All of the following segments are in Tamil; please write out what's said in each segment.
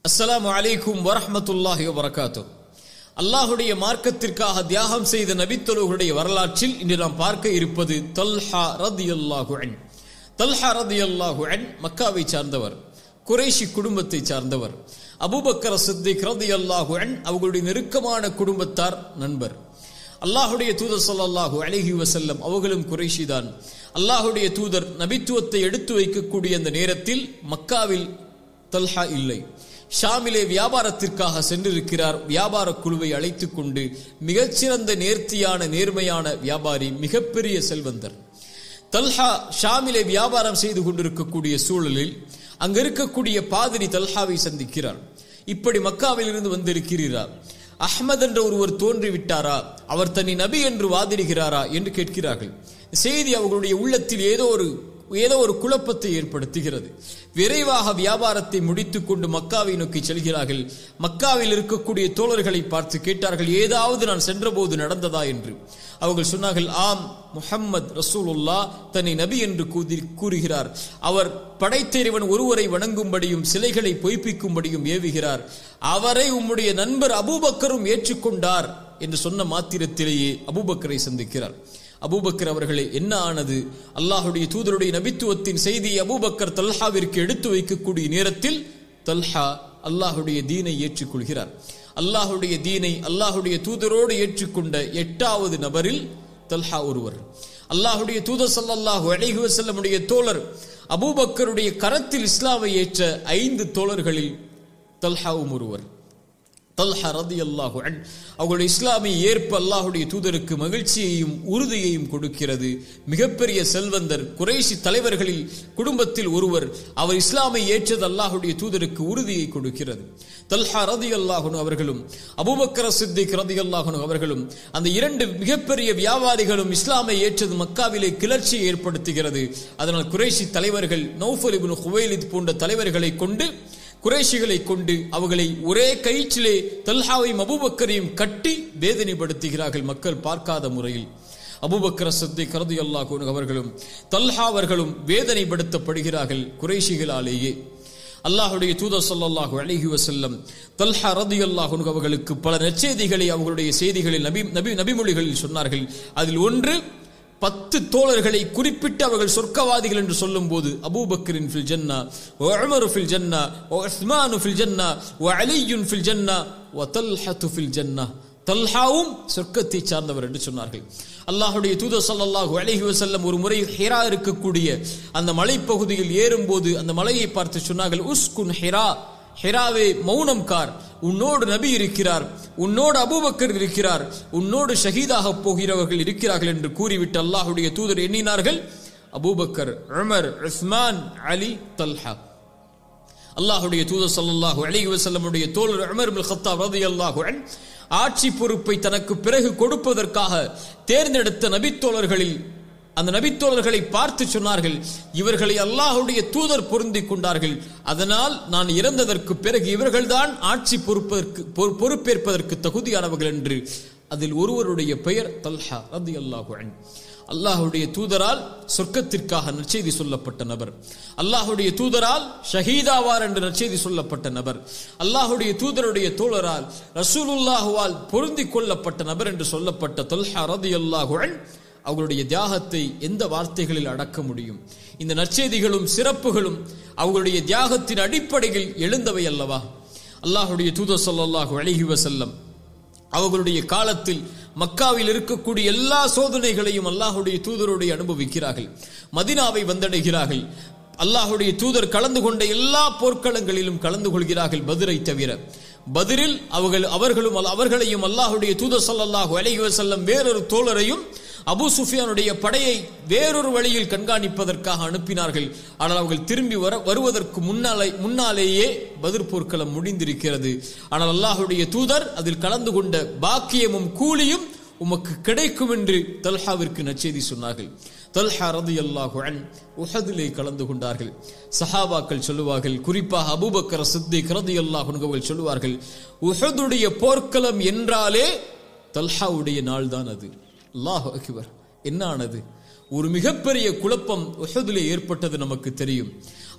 அஸ்ஸலாமு அலைக்கும் வரஹ்மத்துல்லாஹி வபரகாத்துஹு. அல்லாஹுடைய மார்க்கத்திற்காக தியாகம் செய்த நபித்தோழர்களுடைய வரலாற்றில் இன்று நாம் பார்க்க இருப்பது தல்ஹா ரதியல்லாஹு அன்ஹு. தல்ஹா ரதியல்லாஹு அன்ஹு மக்காவை சார்ந்தவர், குறைஷி குடும்பத்தை சார்ந்தவர். அபூபக்கர் சித்திக் ரதியல்லாஹு அன்ஹு அவர்களுடைய நெருக்கமான குடும்பத்தார், நண்பர். அல்லாஹுடைய தூதர் ஸல்லல்லாஹு அலைஹி வஸல்லம் அவர்களும் குறைஷி தான். அல்லாஹுடைய தூதர் நபித்துவத்தை எடுத்து வைக்கக்கூடிய அந்த நேரத்தில் மக்காவில் தல்ஹா இல்லை. ஷாமிலே வியாபாரத்திற்காக சென்றிருக்கிறார். வியாபார குழுவை அழைத்துக் கொண்டு மிகச்சிறந்த நேர்த்தியான நேர்மையான வியாபாரி, மிகப்பெரிய செல்வந்தர். தல்ஹா ஷாமிலே வியாபாரம் செய்து கொண்டிருக்கக்கூடிய சூழலில் அங்க இருக்கக்கூடிய பாதிரி தல்ஹாவை சந்திக்கிறார். இப்படி மக்காவில் இருந்து வந்திருக்கிறார், அஹ்மத் என்ற ஒருவர் தோன்றிவிட்டாரா, அவர் தன்னை நபி என்று வாதிடுகிறாரா என்று கேட்கிறார்கள். செய்தி அவர்களுடைய உள்ளத்தில் ஏதோ ஒரு குழப்பத்தை ஏற்படுத்துகிறது. விரைவாக வியாபாரத்தை முடித்துக் கொண்டு மக்காவை நோக்கி செல்கிறார்கள். மக்காவில் இருக்கக்கூடிய தோழர்களை பார்த்து கேட்டார்கள், ஏதாவது நான் சென்றபோது நடந்ததா என்று. அவர்கள் சொன்னார்கள், ஆம், முஹம்மது ரசூலுல்லாஹ் தன்னை நபி என்று கூறுகிறார். அவர் படைத்தேறிவன் ஒருவரை வணங்கும்படியும் சிலைகளை பொய்ப்பிக்கும்படியும் ஏவுகிறார். அவரை உம்முடைய நண்பர் அபூபக்கரும் ஏற்றுக்கொண்டார் என்று சொன்ன மாத்திரத்திலேயே அபூபக்கரை சந்திக்கிறார். அபூபக்கர் அவர்களே, என்ன ஆனது? அல்லாஹுடைய தூதருடைய நபித்துவத்தின் செய்தியை அபூபக்கர் தல்ஹாவிற்கு எடுத்து வைக்கக்கூடிய நேரத்தில் தல்ஹா அல்லாஹுடைய தீனை ஏற்றுக்கொள்கிறார். அல்லாஹுடைய தீனை அல்லாஹுடைய தூதரோடு ஏற்றுக்கொண்ட 8வது நபரில் தல்ஹா ஒருவர். அல்லாஹுடைய தூதர் ஸல்லல்லாஹு அலைஹி வஸல்லமுடைய தோழர் அபூபக்கருடைய கரத்தில் இஸ்லாமை ஏற்ற 5 தோழர்களில் தல்ஹாவும் ஒருவர். தல்ஹா ரதியல்லாஹு அன்ஹு அவர்களுடைய இஸ்லாமை ஏற்ப அல்லாஹுடைய தூதருக்கு மகிழ்ச்சியையும் உறுதியையும் கொடுக்கிறது. மிகப்பெரிய செல்வந்தர், குறைஷி தலைவர்களில் குடும்பத்தில் ஒருவர். அவர் இஸ்லாமை ஏற்றது அல்லாஹுடைய தூதருக்கு உறுதியை கொடுக்கிறது. தல்ஹா ரதியல்லாஹு அன்ஹு அவர்களும் அபூபக்கர் சித்திக் ரதியல்லாஹு அன்ஹு அவர்களும், அந்த 2 மிகப்பெரிய வியாபாரிகளும் இஸ்லாமை ஏற்றது மக்காவிலே கிளர்ச்சியை ஏற்படுத்துகிறது. அதனால் குறைஷி தலைவர்கள் நௌஃபல் இப்னு ஹுவைலித் போன்ற தலைவர்களை கொண்டு, குறைஷிகளை கொண்டு அவர்களை ஒரே கயிற்றிலே தல்ஹாவையும் அபூபக்கரையும் கட்டி வேதனைப்படுத்துகிறார்கள், மக்கள் பார்க்காத முறையில். அபூபக்கர் சித்திக் ரலியல்லாஹு அன்ஹு அவர்களும் தல்ஹா அவர்களும் வேதனைப்படுத்தப்படுகிறார்கள் குறைஷிகளாலேயே. அல்லாஹுடைய தூதர் ஸல்லல்லாஹு அலைஹி வஸல்லம் தல்ஹா ரலியல்லாஹு அன்ஹு அவர்களுக்கு பல நற்செய்திகளை அவர்களுடைய செய்திகளில் நபிமொழிகளில் சொன்னார்கள். அதில் ஒன்று, 10 தோழர்களை குறிப்பிட்டு அவர்கள் சொர்க்கவாதிகள் என்று சொல்லும் போது, அபூபக்கரின் ஃபில் ஜன்னா, உமர் ஃபில் ஜன்னா, உஸ்மான் ஃபில் ஜன்னா, அலி ஃபில் ஜன்னா, தல்ஹா ஃபில் ஜன்னா, தல்ஹாவும் சொர்க்கத்தை சார்ந்தவர் என்று சொன்னார்கள். அல்லாஹுடைய தூதர் ஸல்லல்லாஹு அலைஹி வஸல்லம் ஒரு முறை ஹிரா இருக்கக்கூடிய அந்த மலைப்பகுதியில் ஏறும்போது அந்த மலையை பார்த்து சொன்னார்கள், உஸ்குன் ஹிரா, ஹிராவே மௌனம் கார், உன்னோடு நபி இருக்கிறார், உன்னோடு அபூபக்கர் இருக்கிறார், உன்னோடு ஷஹீதாக போகிறவர்கள் இருக்கிறார்கள் என்று கூறிவிட்டு அல்லாஹுடைய தூதர் எண்ணினார்கள், அபூபக்கர், உமர், உஸ்மான், அலி, தல்ஹா. அல்லாஹுடைய தூதர் ஸல்லல்லாஹு அலைஹி வஸல்லமுடைய தோழர் உமர் இப்னு கத்தாப் ரலியல்லாஹு அன்ஹு ஆட்சி பொறுப்பை தனக்கு பிறகு கொடுப்பதற்காக தேர்ந்தெடுத்த நபித்தோழர்களில் அந்த நபித்தோழர்களை பார்த்து சொன்னார்கள், இவர்களை அல்லாஹுடைய தூதர் பொருந்திக் கொண்டார்கள், அதனால் நான் இறந்ததற்கு பிறகு இவர்கள்தான் ஆட்சி பொறுப்பேற்பதற்கு தகுதியானவர்கள் என்று. அதில் ஒருவருடைய பெயர் தல்ஹா ரலியல்லாஹு அன்ஹு. அல்லாஹுடைய தூதரால் சொர்க்கத்திற்காக நற்செய்தி சொல்லப்பட்ட நபர், அல்லாஹுடைய தூதரால் ஷஹீதாவார் என்று நற்செய்தி சொல்லப்பட்ட நபர், அல்லாஹுடைய தூதருடைய தோழரால் ரசூலுல்லாஹுவால் பொருந்திக் கொள்ளப்பட்ட நபர் என்று சொல்லப்பட்ட தல்ஹா ரலியல்லாஹு அன்ஹு அவர்களுடைய தியாகத்தை எந்த வார்த்தைகளில் அடக்க முடியும்? இந்த நற்செய்திகளும் சிறப்புகளும் அவர்களுடைய தியாகத்தின் அடிப்படையில் எழுந்தவை அல்லவா? அல்லாஹுடைய தூதர் ஸல்லல்லாஹு அலைஹி வஸல்லம் அவர்களுடைய காலத்தில் மக்காவில் இருக்கக்கூடிய எல்லா சோதனைகளையும் அல்லாஹுடைய தூதரோடு அனுபவிக்கிறார்கள். மதீனாவை வந்தடைகிறார்கள். அல்லாஹுடைய தூதர் கலந்து கொண்ட எல்லா போர்க்களங்களிலும் கலந்து கொள்கிறார்கள், பத்ரை தவிர. பத்ரில் அவர்களையும் அல்லாஹுடைய தூதர் ஸல்லல்லாஹு அலைஹி வஸல்லம் வேறொரு தோழரையும் அபூ சுஃபியானுடைய படையை வேறொரு வழியில் கண்காணிப்பதற்காக அனுப்பினார்கள். ஆனால் அவர்கள் திரும்பி வருவதற்கு முன்னாலேயே பத்ர் போர்க்களம் முடிந்திருக்கிறது. ஆனால் அல்லாஹுடைய தூதர் அதில் கலந்து கொண்ட பாக்கியமும் கூலியும் உமக்கு கிடைக்கும் என்று தல்ஹாவிற்கு நற்செய்தி சொன்னார்கள். தல்ஹா ரலியல்லாஹு அன்ஹு உஹதிலே கலந்து கொண்டார்கள். சஹாபாக்கள் சொல்லுவார்கள், குறிப்பாக அபூபக்கர் சித்திக் ரலியல்லாஹு அன்ஹு அவர்கள் சொல்லுவார்கள், உஹதுடைய போர்க்களம் என்றாலே தல்ஹாவுடைய நாள் தான் அது. அல்லாஹு அக்பர்! என்ன ஆனது? ஒரு மிகப்பெரிய குழப்பம் உஹதிலே ஏற்பட்டது நமக்கு தெரியும்.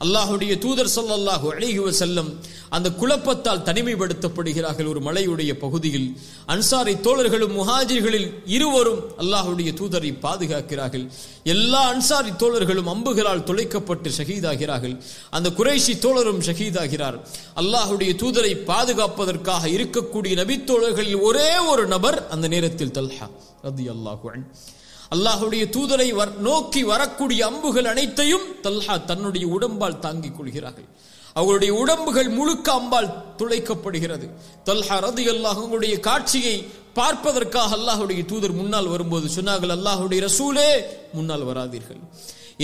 அல்லாஹ்வுடைய தூதர் ஸல்லல்லாஹு அலைஹி வஸல்லம் அந்த குழப்பத்தால் தனிமைப்படுத்தப்படுகிறார்கள். ஒரு மலையுடைய பகுதியில் அன்சாரி தோழர்களும் முஹாஜிர்களில் இருவரும் அல்லாஹ்வுடைய தூதரை பாதுகாக்கிறார்கள். எல்லா அன்சாரி தோழர்களும் அம்புகளால் துளைக்கப்பட்டு ஷஹீதாகிறார்கள். அந்த குறைஷி தோழரும் ஷஹீதாகிறார். அல்லாஹ்வுடைய தூதரை பாதுகாப்பதற்காக இருக்கக்கூடிய நபி தோழர்களில் ஒரே ஒரு நபர் அந்த நேரத்தில் தல்ஹா ரலியல்லாஹு அன்ஹு. அல்லாஹ்வுடைய தூதரை நோக்கி வரக்கூடிய அம்புகள் அனைத்தையும் தல்ஹா தன்னுடைய உடம்பால் தாங்கிக் கொள்கிறார்கள். அவருடைய உடம்புகள் முழுக்க அம்பால் துளைக்கப்படுகிறது. தல்ஹா ரலியல்லாஹு அன்ஹுடைய காட்சியை பார்ப்பதற்காக அல்லாஹ்வுடைய தூதர் முன்னால் வரும்போது சொன்னார்கள், அல்லாஹ்வுடைய ரசூலே முன்னால் வராதீர்கள்.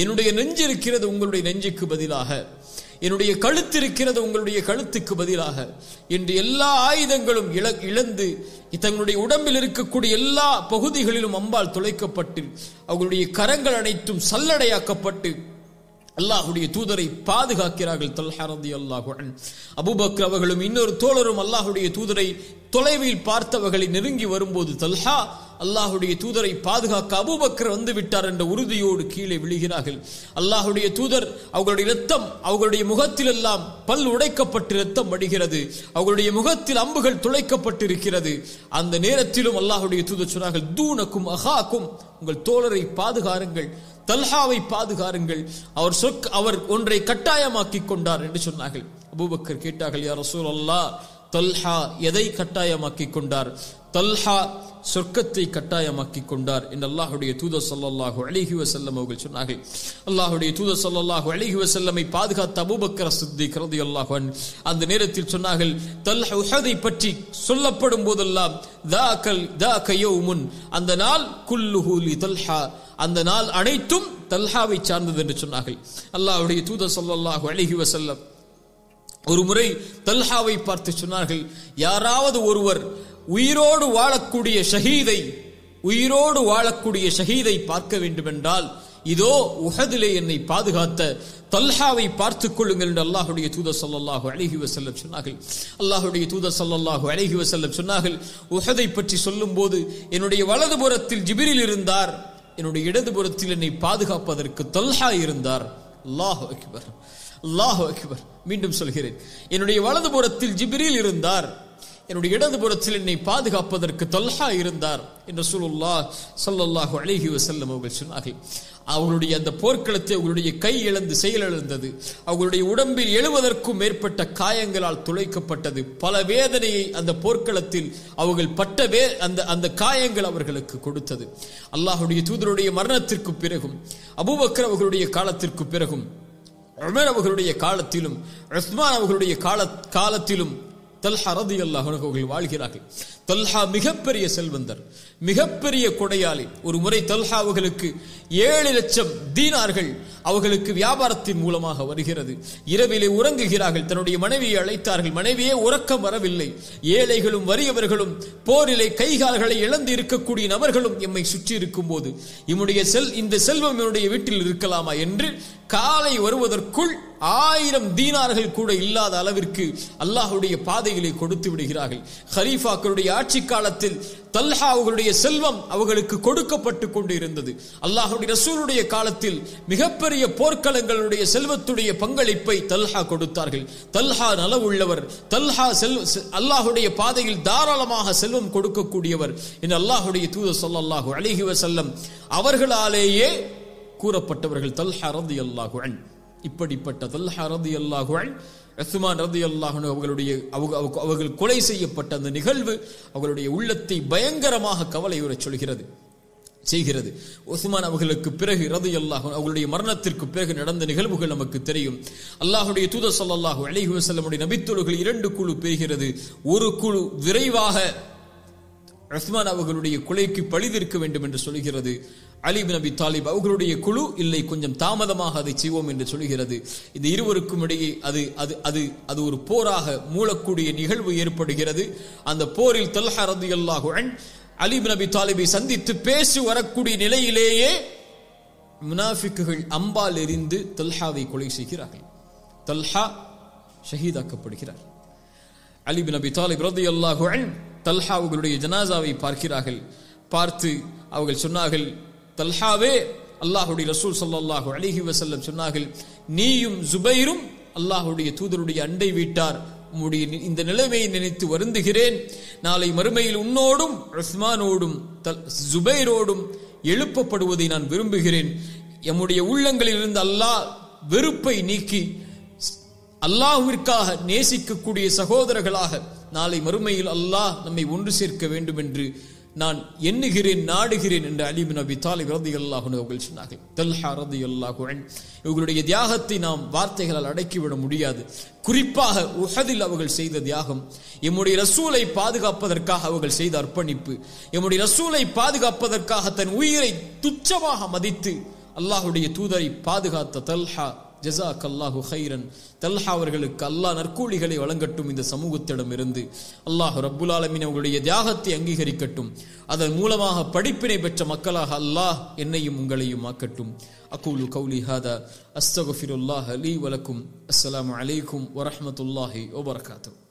என்னுடைய நெஞ்சு இருக்கிறது உங்களுடைய நெஞ்சுக்கு பதிலாக, என்னுடைய கழுத்து இருக்கிறது உங்களுடைய கழுத்துக்கு பதிலாக என்று எல்லா ஆயுதங்களும் இழந்து தங்களுடைய உடம்பில் இருக்கக்கூடிய எல்லா பகுதிகளிலும் அம்பால் துளைக்கப்பட்டு அவர்களுடைய கரங்கள் அனைத்தும் சல்லடையாக்கப்பட்டு அல்லாஹ்வுடைய தூதரை பாதுகாக்கிறார்கள். தல்ஹா ரலியல்லாஹு அன்ஹு. அபூபக்கர் அவர்களும் இன்னொரு தோழரும் அல்லாஹ்வுடைய தூதரை தொலைவில் பார்த்தவர்களை நெருங்கி வரும்போது தல்ஹா அல்லாஹ்வுடைய தூதரை பாதுகாக்க அபூபக்கர் வந்து விட்டார் என்ற உறுதியோடு கீழே விழுகிறார்கள். அல்லாஹ்வுடைய தூதர் அவர்களுடைய இரத்தம் அவர்களுடைய முகத்தில் எல்லாம் பல் உடைக்கப்பட்டு இரத்தம் வடிகிறது. அவர்களுடைய முகத்தில் அம்புகள் துளைக்கப்பட்டிருக்கிறது. அந்த நேரத்திலும் அல்லாஹ்வுடைய தூதர் சொன்னார்கள், தூனக்கும் அஹாக்கும், உங்கள் தோழரை பாதுகாருங்கள், தல்ஹாவை பாதுகாருங்கள், அவர் ஒன்றை கட்டாயமாக்கி கொண்டார் என்று சொன்னார்கள். அபூபக்கர் கேட்டார்கள், யா ரசூலல்லாஹ், தல்ஹா எதை கட்டாயமாக்கி கொண்டார்? தல்ஹா சொர்க்கத்தை கட்டாயமாக்கி கொண்டார் என்று அல்லாஹ்வுடைய தூதர் ஸல்லல்லாஹு அலைஹி வஸல்லம் அவர்கள் சொன்னார்கள். அல்லாஹ்வுடைய தூதர் ஸல்லல்லாஹு அலைஹி வஸல்லமை பாதுகாத்த அபூபக்கர் சித்திக் ரலியல்லாஹு அன்ஹு அந்த நேரத்தில் சொன்னார்கள், தல்ஹா உஹதை பற்றி சொல்லப்படும் போதெல்லாம் தாக யௌமுன், அந்த நாள் குல்லுஹு லி தல்ஹா, அந்த நாள் அனைத்தும் தல்ஹாவை சார்ந்தது என்று சொன்னார்கள். அல்லாஹ்வுடைய தூதர் ஸல்லல்லாஹு அலைஹி வஸல்லம் ஒரு முறை தல்ஹாவை பார்த்து சொன்னார்கள், யாராவது ஒருவர் உயிரோடு வாழக்கூடிய ஷஹீதை பார்க்க வேண்டும் என்றால் இதோ உஹதிலே என்னை பாதுகாத்த தல்ஹாவை பார்த்துக் கொள்ளுங்கள் என்று அல்லாஹ்வுடைய தூதர் ஸல்லல்லாஹு அலைஹி வஸல்லம் சொன்னார்கள். அல்லாஹ்வுடைய தூதர் ஸல்லல்லாஹு அலைஹி வஸல்லம் சொன்னார்கள், உஹதை பற்றி சொல்லும்போது என்னுடைய வலதுபுறத்தில் ஜிப்ரீல் இருந்தார், என்னுடைய இடதுபுறத்தில் என்னை பாதுகாப்பதற்கு தல்ஹா இருந்தார். அல்லாஹு அக்பர், அல்லாஹு அக்பர். மீண்டும் சொல்கிறேன், என்னுடைய வலதுபுறத்தில் ஜிப்ரீல் இருந்தார், என்னுடைய இடதுபுறத்தில் என்னை பாதுகாப்பதற்கு தல்ஹா இருந்தார் என்று ரசூலுல்லாஹ் ஸல்லல்லாஹு அலைஹி வஸல்லம் அவர்கள் சொன்னார்கள். அவர்களுடைய அந்த போர்க்களத்தை அவர்களுடைய கை இழந்து செயலிழந்தது. அவர்களுடைய உடம்பில் 70க்கும் மேற்பட்ட காயங்களால் துளைக்கப்பட்டது. பல வேதனையை அந்த போர்க்களத்தில் அவர்கள் பட்ட அந்த காயங்கள் அவர்களுக்கு கொடுத்தது. அல்லாஹ்வுடைய தூதருடைய மரணத்திற்கு பிறகும், அபூபக்கர் அவர்களுடைய காலத்திற்கு பிறகும், உமர் அவர்களுடைய காலத்திலும், உஸ்மான் அவர்களுடைய காலத்திலும் தல்ஹா ரலியல்லாஹு அன்ஹு அவர்கள் வாழ்கிறார்கள். தல்ஹா மிகப்பெரிய செல்வந்தர், மிகப்பெரிய கொடையாளி. ஒரு முறை தல்ஹா அவர்களுக்கு 7 லட்சம் தீனார்கள் அவர்களுக்கு வியாபாரத்தின் மூலமாக வருகிறது. இரவிலே உறங்குகிறார்கள். தன்னுடைய மனைவியை அழைத்தார்கள். மனைவியே உறக்கம் வரவில்லை. ஏழைகளும் வறியவர்களும் போரிலே கைகால்களை இழந்து இருக்கக்கூடிய நபர்களும் எம்மை சுற்றி இருக்கும் போது இந்த செல்வம் என்னுடைய வீட்டில் இருக்கலாமா என்று காலை வருவதற்குள் 1000 தீனார்கள் கூட இல்லாத அளவிற்கு அல்லாஹ்வுடைய பாதைகளை கொடுத்து விடுகிறார்கள். ஹலீஃபாக்களுடைய ஆட்சி காலத்தில் தல்ஹா அவர்களுடைய செல்வம் அவர்களுக்கு கொடுக்கப்பட்டு கொண்டு இருந்தது. அல்லாஹ்வுடைய ரசூலுடைய காலத்தில் மிகப்பெரிய போர்க்களங்களுடைய செல்வத்துடைய பங்களிப்பை தல்ஹா கொடுத்தார்கள். தல்ஹா நலவுள்ளவர், தல்ஹா அல்லாஹ்வுடைய பாதையில் தாராளமாக செல்வம் கொடுக்கக்கூடியவர் என்று அல்லாஹ்வுடைய தூதர் ஸல்லல்லாஹு அலைஹி வஸல்லம் அவர்களாலேயே கூறப்பட்டவர்கள் தல்ஹா ரலியல்லாஹு அன்ஹு. இப்படிப்பட்ட தல்ஹா ரலியல்லாஹு அன்ஹு, உஸ்மான் ரலியல்லாஹு அன்ஹு அவர்கள் கொலை செய்யப்பட்ட அந்த நிகழ்வு அவர்களுடைய உள்ளத்தை பயங்கரமாக கவலையுறச் செய்கிறது. உஸ்மான் அவர்களுக்கு பிறகு ரலியல்லாஹு அன்ஹு அவர்களுடைய மரணத்திற்கு பிறகு நடந்த நிகழ்வுகள் நமக்கு தெரியும். அல்லாஹ்வுடைய தூதர் ஸல்லல்லாஹு அலைஹி வஸல்லமுடைய நபித்தோழர்கள் 2 குழு பிரிகிறது. ஒரு குழு விரைவாக உஸ்மான் அவர்களுடைய கொலைக்கு பழிதீர்க்க வேண்டும் என்று சொல்கிறது. அலி இப்னு அபி தாலிப் அவர்களுடைய குழு இல்லை, கொஞ்சம் தாமதமாக அதை செய்வோம் என்று சொல்கிறது. இந்த இருவருக்கும் இடையே அது ஒரு போராக மூலக்கூடிய நிகழ்வு ஏற்படுகிறது. அந்த போரில் தல்ஹா ரலியல்லாஹு அன்ஹு அலி இப்னு அபி தாலிபை சந்தித்து பேசி வரக்கூடிய நிலையிலேயே முனாஃபிக்குகள் அம்பால் எறிந்து தல்ஹாவை கொலை செய்கிறார்கள். தல்ஹா ஷஹீதாக்கப்படுகிறார். அலி இப்னு அபி தாலிப் ரலியல்லாஹு அன்ஹு தல்ஹா அவர்களுடைய ஜனாசாவை பார்க்கிறார்கள். பார்த்து அவர்கள் சொன்னார்கள், தல்ஹாவே, அல்லாஹ்வுடைய ரசூல் ஸல்லல்லாஹு அலைஹி வஸல்லம் சொன்னார்கள், நீயும் ஜுபைரும் அல்லாஹ்வுடைய தூதருடைய அண்டை வீட்டார், உம்முடைய இந்த நிலைமையை நினைத்து வருந்துகிறேன். நாளை மறுமையில் உன்னோடும் உஸ்மானோடும் ஜுபைரோடும் எழுப்பப்படுவதை நான் விரும்புகிறேன். எம்முடைய உள்ளங்களில் இருந்து அல்லாஹ் வெறுப்பை நீக்கி அல்லாஹ்விற்காக நேசிக்கக்கூடிய சகோதரர்களாக நாளை மறுமையில் அல்லாஹ் நம்மை ஒன்று சேர்க்க வேண்டும் என்று நான் எண்ணுகிறேன், நாடுகிறேன் என்று அலி பின் அபி தாலிப் ரலியல்லாஹு அன்ஹு அவர்கள் சொன்னார்கள். தல்ஹா ரலியல்லாஹு அன்ஹு இவர்களுடைய தியாகத்தை நாம் வார்த்தைகளால் அடக்கிவிட முடியாது. குறிப்பாக உஹதில் அவர்கள் செய்த தியாகம், எம்முடைய ரசூலை பாதுகாப்பதற்காக அவர்கள் செய்த அர்ப்பணிப்பு, எம்முடைய ரசூலை பாதுகாப்பதற்காக தன் உயிரை துச்சமாக மதித்து அல்லாஹ்வுடைய தூதரை பாதுகாத்த தல்ஹா, ஜஸாக்கல்லாஹு கைரன். தல்ஹா அவர்களுக்கு அல்லாஹ் நற்கூலிகளை வழங்கட்டும். இந்த சமூகத்திடம் இருந்து அல்லாஹ் ரப்புல் ஆலமீன் அவர்களுடைய தியாகத்தை அங்கீகரிக்கட்டும். அதன் மூலமாக படிப்பினை பெற்ற மக்களாக அல்லாஹ் என்னையும் உங்களையும் ஆக்கட்டும். அகூலு கௌலி ஹாதா அஸ்தக்ஃபிருல்லாஹ லீ வலக்கும். அஸ்ஸலாமு அலைக்கும் வரஹ்மத்துல்லாஹி வபரகாத்துஹு.